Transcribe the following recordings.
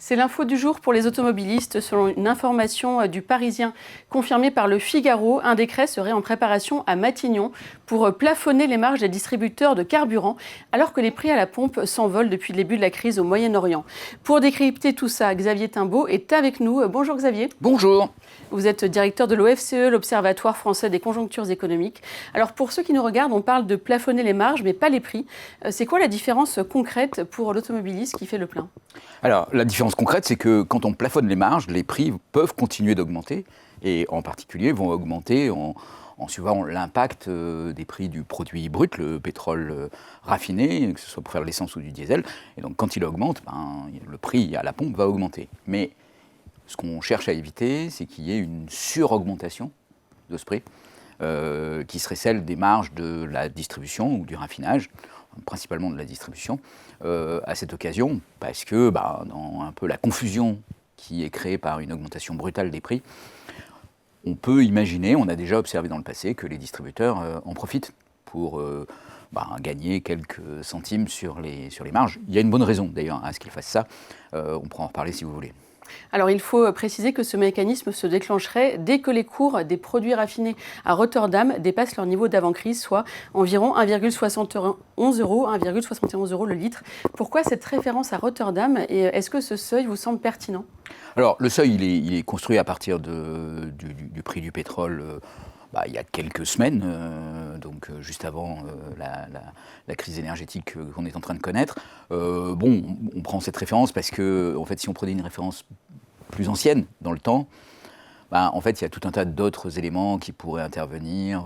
C'est l'info du jour pour les automobilistes. Selon une information du Parisien confirmée par le Figaro, un décret serait en préparation à Matignon pour plafonner les marges des distributeurs de carburant, alors que les prix à la pompe s'envolent depuis le début de la crise au Moyen-Orient. Pour décrypter tout ça, Xavier Timbaud est avec nous. Bonjour Xavier. Bonjour. Vous êtes directeur de l'OFCE, l'Observatoire français des conjonctures économiques. Alors pour ceux qui nous regardent, on parle de plafonner les marges, mais pas les prix. C'est quoi la différence concrète pour l'automobiliste qui fait le plein ? Alors la différence concrète, c'est que quand on plafonne les marges, les prix peuvent continuer d'augmenter, et en particulier vont augmenter en suivant l'impact des prix du produit brut, le pétrole raffiné, que ce soit pour faire de l'essence ou du diesel. Et donc quand il augmente, le prix à la pompe va augmenter. Mais ce qu'on cherche à éviter, c'est qu'il y ait une suraugmentation de ce prix, qui serait celle des marges de la distribution ou du raffinage, principalement de la distribution, à cette occasion, parce que dans un peu la confusion qui est créée par une augmentation brutale des prix, on peut imaginer, on a déjà observé dans le passé, que les distributeurs en profitent pour gagner quelques centimes sur les marges. Il y a une bonne raison d'ailleurs à ce qu'ils fassent ça, on pourra en reparler si vous voulez. Alors il faut préciser que ce mécanisme se déclencherait dès que les cours des produits raffinés à Rotterdam dépassent leur niveau d'avant-crise, soit environ 1,71 €, le litre. Pourquoi cette référence à Rotterdam et est-ce que ce seuil vous semble pertinent ? Alors le seuil, il est construit à partir du prix du pétrole il y a quelques semaines, juste avant la crise énergétique qu'on est en train de connaître. On prend cette référence parce que, en fait, si on prenait une référence plus ancienne dans le temps, en fait, il y a tout un tas d'autres éléments qui pourraient intervenir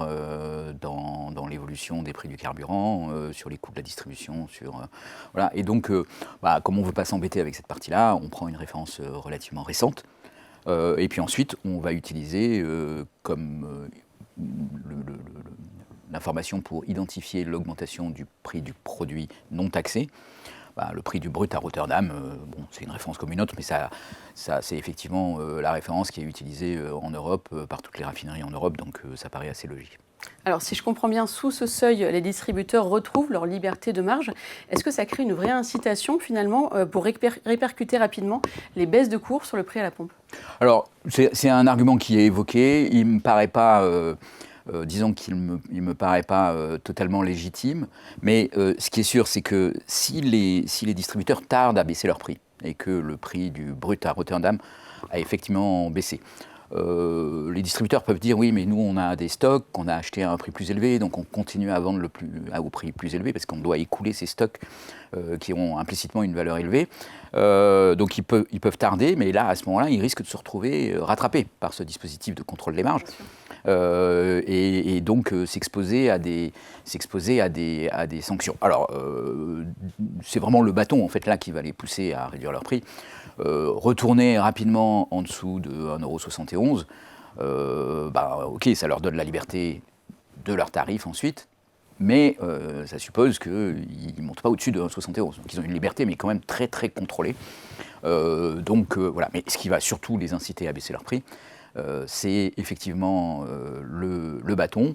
dans l'évolution des prix du carburant, sur les coûts de la distribution, voilà. Et donc, comme on ne veut pas s'embêter avec cette partie-là, on prend une référence relativement récente. Et puis ensuite, on va utiliser comme l'information pour identifier l'augmentation du prix du produit non taxé. Le prix du brut à Rotterdam, c'est une référence comme une autre, mais ça c'est effectivement la référence qui est utilisée en Europe par toutes les raffineries en Europe, donc ça paraît assez logique. Alors si je comprends bien, sous ce seuil, les distributeurs retrouvent leur liberté de marge. Est-ce que ça crée une vraie incitation finalement pour répercuter rapidement les baisses de cours sur le prix à la pompe ? Alors c'est un argument qui est évoqué, il ne me paraît pas... disons qu'il me paraît pas totalement légitime, mais ce qui est sûr, c'est que si les distributeurs tardent à baisser leur prix, et que le prix du brut à Rotterdam a effectivement baissé, les distributeurs peuvent dire oui, mais nous on a des stocks, qu'on a acheté à un prix plus élevé, donc on continue à vendre au prix plus élevé, parce qu'on doit écouler ces stocks qui ont implicitement une valeur élevée. Donc ils peuvent tarder, mais là, à ce moment-là, ils risquent de se retrouver rattrapés par ce dispositif de contrôle des marges. Et donc s'exposer à des sanctions. Alors, c'est vraiment le bâton, en fait, là, qui va les pousser à réduire leur prix. Retourner rapidement en dessous de 1,71 €, ok, ça leur donne la liberté de leurs tarifs ensuite, mais ça suppose qu'ils ne montent pas au-dessus de 1,71 €. Donc ils ont une liberté, mais quand même très très contrôlée. Voilà. Mais ce qui va surtout les inciter à baisser leur prix, c'est effectivement le bâton,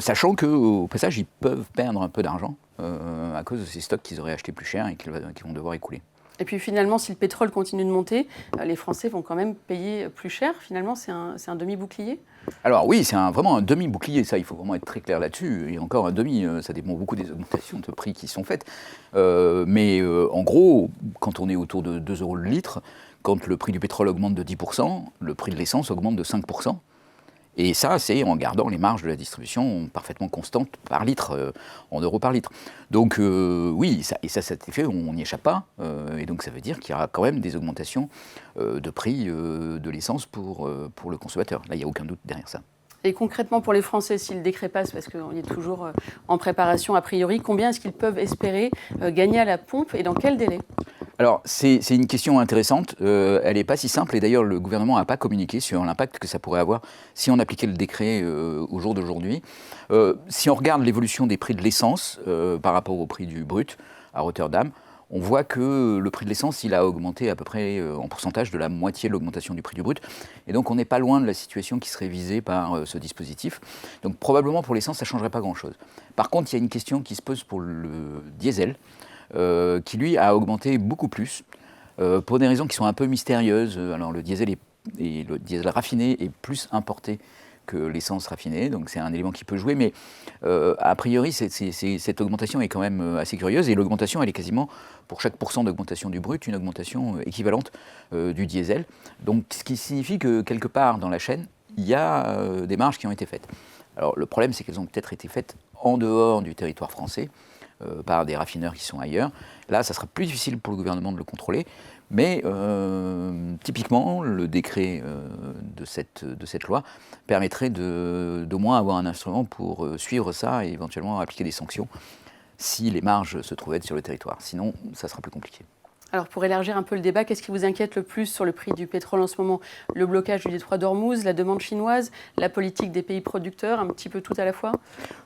sachant qu'au passage, ils peuvent perdre un peu d'argent à cause de ces stocks qu'ils auraient achetés plus cher et qu'ils vont devoir écouler. Et puis finalement, si le pétrole continue de monter, les Français vont quand même payer plus cher. Finalement, c'est un demi-bouclier ? Alors oui, c'est vraiment un demi-bouclier, ça, il faut vraiment être très clair là-dessus. Et encore un demi, ça dépend beaucoup des augmentations de prix qui sont faites. Mais en gros, quand on est autour de 2 € le litre, quand le prix du pétrole augmente de 10%, le prix de l'essence augmente de 5%. Et ça, c'est en gardant les marges de la distribution parfaitement constantes par litre, en euros par litre. Donc oui, cet effet, on n'y échappe pas. Et donc ça veut dire qu'il y aura quand même des augmentations de prix de l'essence pour le consommateur. Là, il n'y a aucun doute derrière ça. Et concrètement pour les Français, si le décret passe, parce qu'on est toujours en préparation a priori, combien est-ce qu'ils peuvent espérer gagner à la pompe et dans quel délai ? Alors, c'est une question intéressante. Elle n'est pas si simple. Et d'ailleurs, le gouvernement n'a pas communiqué sur l'impact que ça pourrait avoir si on appliquait le décret au jour d'aujourd'hui. Si on regarde l'évolution des prix de l'essence par rapport au prix du brut à Rotterdam, on voit que le prix de l'essence, il a augmenté à peu près en pourcentage de la moitié de l'augmentation du prix du brut. Et donc, on n'est pas loin de la situation qui serait visée par ce dispositif. Donc, probablement, pour l'essence, ça ne changerait pas grand-chose. Par contre, il y a une question qui se pose pour le diesel, qui, lui, a augmenté beaucoup plus. pour des raisons qui sont un peu mystérieuses. Alors le diesel le diesel raffiné est plus importé que l'essence raffinée, donc c'est un élément qui peut jouer, mais a priori cette augmentation est quand même assez curieuse, et l'augmentation elle est quasiment, pour chaque pourcent d'augmentation du brut, une augmentation équivalente du diesel, donc ce qui signifie que quelque part dans la chaîne, il y a des marges qui ont été faites. Alors le problème c'est qu'elles ont peut-être été faites en dehors du territoire français, par des raffineurs qui sont ailleurs. Là, ça sera plus difficile pour le gouvernement de le contrôler, mais typiquement, le décret de cette loi permettrait d'au moins avoir un instrument pour suivre ça et éventuellement appliquer des sanctions si les marges se trouvaient sur le territoire. Sinon, ça sera plus compliqué. Alors pour élargir un peu le débat, qu'est-ce qui vous inquiète le plus sur le prix du pétrole en ce moment? Le blocage du détroit d'Ormuz, la demande chinoise, la politique des pays producteurs, un petit peu tout à la fois?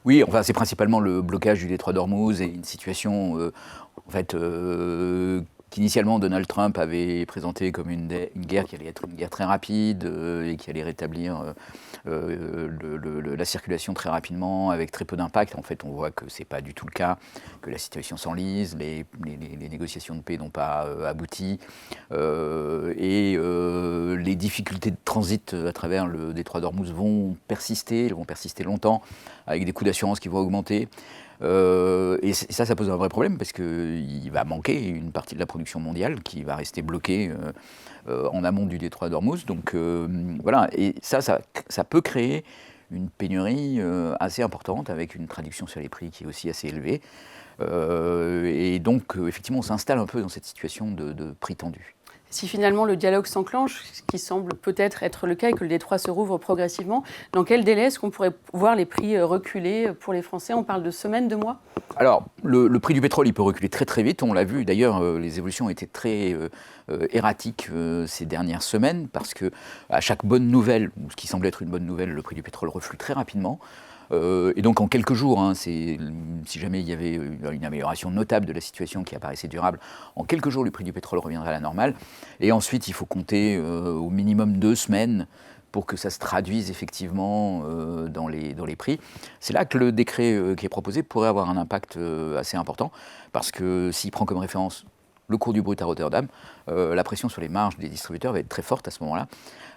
Oui, enfin c'est principalement le blocage du détroit d'Ormuz et une situation en fait qu'initialement Donald Trump avait présenté comme une guerre qui allait être une guerre très rapide et qui allait rétablir la circulation très rapidement avec très peu d'impact. En fait, on voit que ce n'est pas du tout le cas, que la situation s'enlise, les négociations de paix n'ont pas abouti et les difficultés de transit à travers le détroit d'Ormuz vont persister longtemps avec des coûts d'assurance qui vont augmenter. Et ça pose un vrai problème parce qu'il va manquer une partie de la production mondiale qui va rester bloquée en amont du détroit d'Ormuz. Donc voilà, et ça peut créer une pénurie assez importante avec une traduction sur les prix qui est aussi assez élevée. Et donc effectivement, on s'installe un peu dans cette situation de prix tendu. Si finalement le dialogue s'enclenche, ce qui semble peut-être être le cas et que le détroit se rouvre progressivement, dans quel délai est-ce qu'on pourrait voir les prix reculer pour les Français? On parle de semaines, de mois? Alors, le prix du pétrole, il peut reculer très très vite. On l'a vu, d'ailleurs, les évolutions ont été très erratiques ces dernières semaines, parce qu'à chaque bonne nouvelle, ou ce qui semble être une bonne nouvelle, le prix du pétrole reflue très rapidement. Et donc en quelques jours, si jamais il y avait une amélioration notable de la situation qui apparaissait durable, en quelques jours le prix du pétrole reviendrait à la normale. Et ensuite il faut compter au minimum 2 semaines pour que ça se traduise effectivement dans les prix. C'est là que le décret qui est proposé pourrait avoir un impact assez important, parce que s'il prend comme référence le cours du brut à Rotterdam, la pression sur les marges des distributeurs va être très forte à ce moment-là.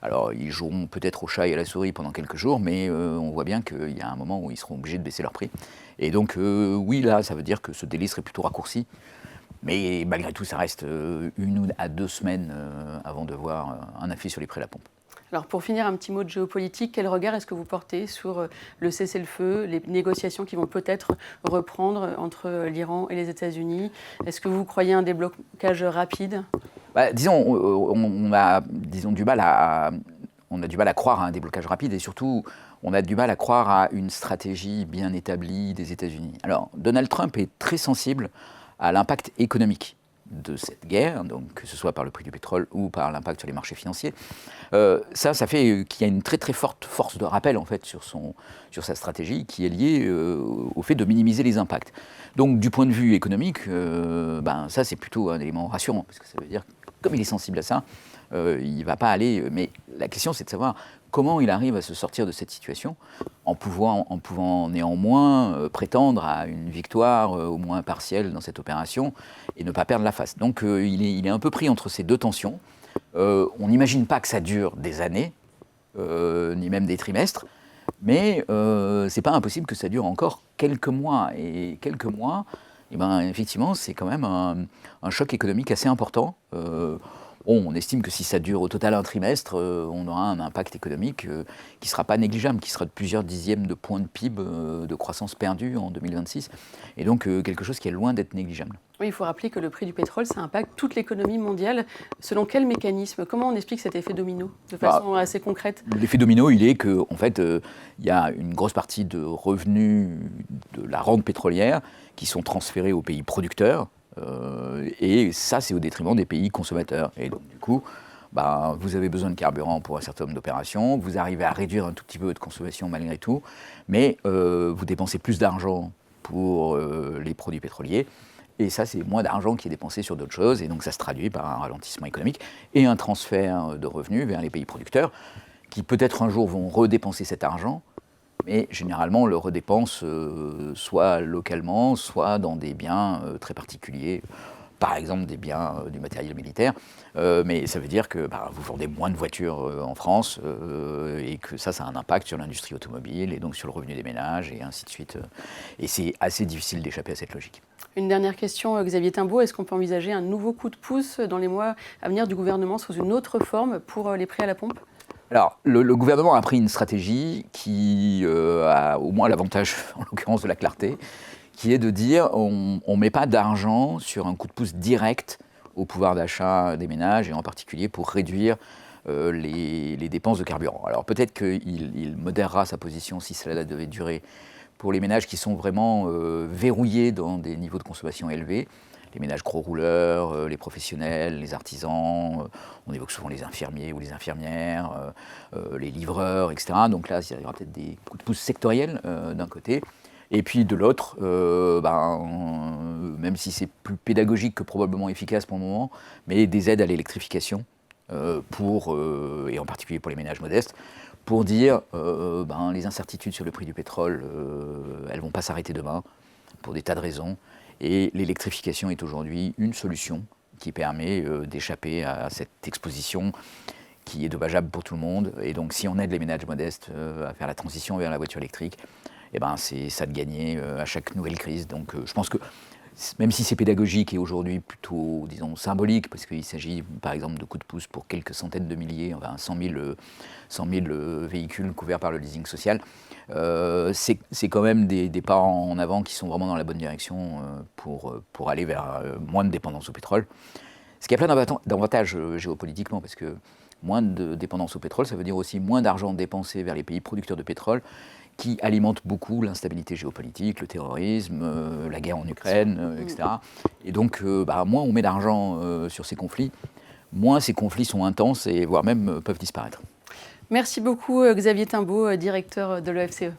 Alors, ils joueront peut-être au chat et à la souris pendant quelques jours, mais on voit bien qu'il y a un moment où ils seront obligés de baisser leur prix. Et donc, oui, là, ça veut dire que ce délai serait plutôt raccourci. Mais malgré tout, ça reste 1 à 2 semaines avant de voir un effet sur les prix à la pompe. Alors pour finir, un petit mot de géopolitique. Quel regard est-ce que vous portez sur le cessez-le-feu, les négociations qui vont peut-être reprendre entre l'Iran et les États-Unis? Est-ce que vous croyez à un déblocage rapide? Disons, on a du mal à croire à un déblocage rapide, et surtout, on a du mal à croire à une stratégie bien établie des États-Unis. Alors, Donald Trump est très sensible à l'impact économique de cette guerre, donc que ce soit par le prix du pétrole ou par l'impact sur les marchés financiers. Ça fait qu'il y a une très très forte force de rappel en fait sur sa stratégie, qui est liée au fait de minimiser les impacts. Donc du point de vue économique, ça c'est plutôt un élément rassurant, parce que ça veut dire que comme il est sensible à ça, il ne va pas aller. Mais la question c'est de savoir comment il arrive à se sortir de cette situation en pouvant néanmoins prétendre à une victoire au moins partielle dans cette opération et ne pas perdre la face. Donc il est un peu pris entre ces deux tensions. On n'imagine pas que ça dure des années, ni même des trimestres, mais c'est pas impossible que ça dure encore quelques mois. Et quelques mois, effectivement, c'est quand même un choc économique assez important. On estime que si ça dure au total un trimestre, on aura un impact économique qui ne sera pas négligeable, qui sera de plusieurs dixièmes de points de PIB de croissance perdue en 2026, et donc quelque chose qui est loin d'être négligeable. Oui, il faut rappeler que le prix du pétrole, ça impacte toute l'économie mondiale. Selon quel mécanisme? Comment on explique cet effet domino de façon assez concrète? L'effet domino, il est qu'en fait, il y a une grosse partie de revenus de la rente pétrolière qui sont transférés aux pays producteurs, et ça, c'est au détriment des pays consommateurs. Et donc, du coup, vous avez besoin de carburant pour un certain nombre d'opérations, vous arrivez à réduire un tout petit peu votre consommation malgré tout, mais vous dépensez plus d'argent pour les produits pétroliers. Et ça, c'est moins d'argent qui est dépensé sur d'autres choses, et donc ça se traduit par un ralentissement économique et un transfert de revenus vers les pays producteurs, qui peut-être un jour vont redépenser cet argent, mais généralement le redépensent soit localement, soit dans des biens très particuliers. par exemple des biens, du matériel militaire, mais ça veut dire que vous vendez moins de voitures en France et que ça a un impact sur l'industrie automobile et donc sur le revenu des ménages et ainsi de suite. Et c'est assez difficile d'échapper à cette logique. Une dernière question, Xavier Timbaud, est-ce qu'on peut envisager un nouveau coup de pouce dans les mois à venir du gouvernement sous une autre forme pour les prix à la pompe ? Alors, le gouvernement a pris une stratégie qui a au moins l'avantage, en l'occurrence de la clarté, qui est de dire on ne met pas d'argent sur un coup de pouce direct au pouvoir d'achat des ménages, et en particulier pour réduire les dépenses de carburant. Alors peut-être qu'il modérera sa position si cela devait durer pour les ménages qui sont vraiment verrouillés dans des niveaux de consommation élevés. Les ménages gros rouleurs, les professionnels, les artisans, on évoque souvent les infirmiers ou les infirmières, les livreurs, etc. Donc là, il y aura peut-être des coups de pouce sectoriels d'un côté. Et puis de l'autre, même si c'est plus pédagogique que probablement efficace pour le moment, mais des aides à l'électrification, et en particulier pour les ménages modestes, pour dire les incertitudes sur le prix du pétrole, elles ne vont pas s'arrêter demain, pour des tas de raisons. Et l'électrification est aujourd'hui une solution qui permet d'échapper à cette exposition qui est dommageable pour tout le monde. Et donc si on aide les ménages modestes à faire la transition vers la voiture électrique, c'est ça de gagner à chaque nouvelle crise. Donc je pense que même si c'est pédagogique et aujourd'hui plutôt, disons, symbolique, parce qu'il s'agit par exemple de coups de pouce pour quelques centaines de milliers, 100 000 véhicules couverts par le leasing social, c'est quand même des pas en avant qui sont vraiment dans la bonne direction pour aller vers moins de dépendance au pétrole. Ce qui a plein d'avantages géopolitiquement, parce que moins de dépendance au pétrole, ça veut dire aussi moins d'argent dépensé vers les pays producteurs de pétrole, qui alimentent beaucoup l'instabilité géopolitique, le terrorisme, la guerre en Ukraine, etc. Et donc, moins on met d'argent sur ces conflits, moins ces conflits sont intenses et voire même peuvent disparaître. Merci beaucoup Xavier Timbaud, directeur de l'OFCE.